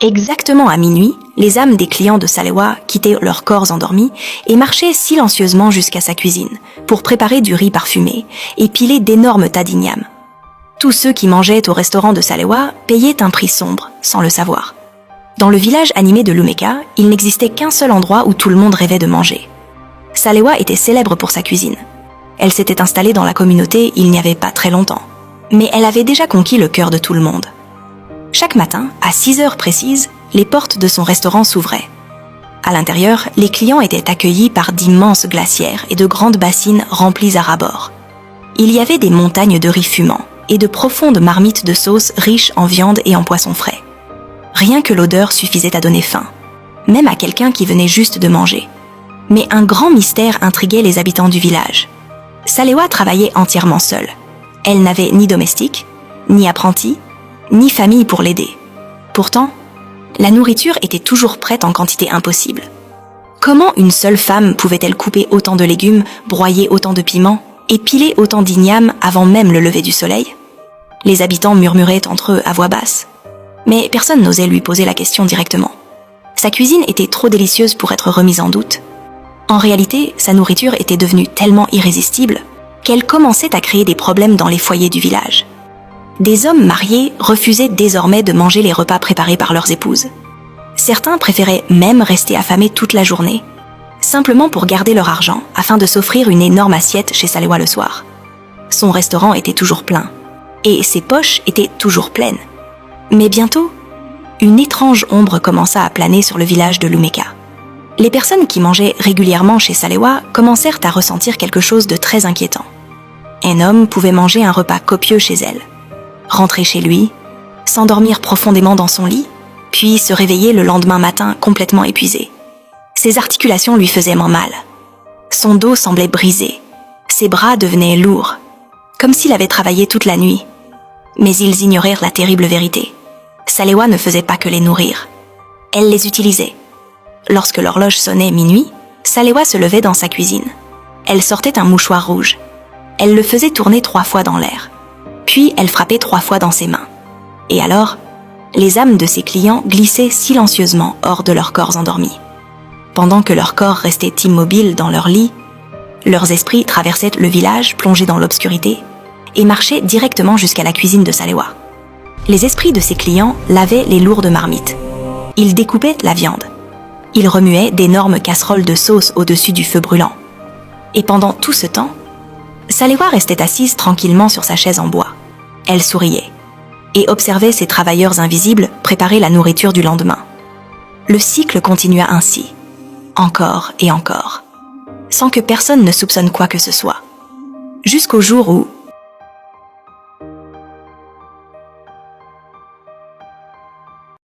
Exactement à minuit, les âmes des clients de Salewa quittaient leurs corps endormis et marchaient silencieusement jusqu'à sa cuisine pour préparer du riz parfumé et piler d'énormes tas d'igname. Tous ceux qui mangeaient au restaurant de Salewa payaient un prix sombre, sans le savoir. Dans le village animé de Lumeka, il n'existait qu'un seul endroit où tout le monde rêvait de manger. Salewa était célèbre pour sa cuisine. Elle s'était installée dans la communauté il n'y avait pas très longtemps. Mais elle avait déjà conquis le cœur de tout le monde. Chaque matin, à 6 heures précises, les portes de son restaurant s'ouvraient. À l'intérieur, les clients étaient accueillis par d'immenses glacières et de grandes bassines remplies à ras-bord. Il y avait des montagnes de riz fumant et de profondes marmites de sauce riches en viande et en poissons frais. Rien que l'odeur suffisait à donner faim, même à quelqu'un qui venait juste de manger. Mais un grand mystère intriguait les habitants du village. Salewa travaillait entièrement seule. Elle n'avait ni domestique, ni apprenti, ni famille pour l'aider. Pourtant, la nourriture était toujours prête en quantité impossible. Comment une seule femme pouvait-elle couper autant de légumes, broyer autant de piments et piler autant d'ignames avant même le lever du soleil? Les habitants murmuraient entre eux à voix basse. Mais personne n'osait lui poser la question directement. Sa cuisine était trop délicieuse pour être remise en doute. En réalité, sa nourriture était devenue tellement irrésistible qu'elle commençait à créer des problèmes dans les foyers du village. Des hommes mariés refusaient désormais de manger les repas préparés par leurs épouses. Certains préféraient même rester affamés toute la journée, simplement pour garder leur argent afin de s'offrir une énorme assiette chez Salewa le soir. Son restaurant était toujours plein, et ses poches étaient toujours pleines. Mais bientôt, une étrange ombre commença à planer sur le village de Lumeka. Les personnes qui mangeaient régulièrement chez Salewa commencèrent à ressentir quelque chose de très inquiétant. Un homme pouvait manger un repas copieux chez elle, rentrer chez lui, s'endormir profondément dans son lit, puis se réveiller le lendemain matin complètement épuisé. Ses articulations lui faisaient mal. Son dos semblait brisé. Ses bras devenaient lourds, comme s'il avait travaillé toute la nuit. Mais ils ignorèrent la terrible vérité. Salewa ne faisait pas que les nourrir. Elle les utilisait. Lorsque l'horloge sonnait minuit, Salewa se levait dans sa cuisine. Elle sortait un mouchoir rouge. Elle le faisait tourner 3 fois dans l'air. Puis elle frappait 3 fois dans ses mains. Et alors, les âmes de ses clients glissaient silencieusement hors de leurs corps endormis. Pendant que leurs corps restaient immobiles dans leur lit, leurs esprits traversaient le village plongé dans l'obscurité et marchaient directement jusqu'à la cuisine de Salewa. Les esprits de ses clients lavaient les lourdes marmites. Ils découpaient la viande. Ils remuaient d'énormes casseroles de sauce au-dessus du feu brûlant. Et pendant tout ce temps, Salewa restait assise tranquillement sur sa chaise en bois. Elle souriait et observait ses travailleurs invisibles préparer la nourriture du lendemain. Le cycle continua ainsi, encore et encore, sans que personne ne soupçonne quoi que ce soit. Jusqu'au jour où,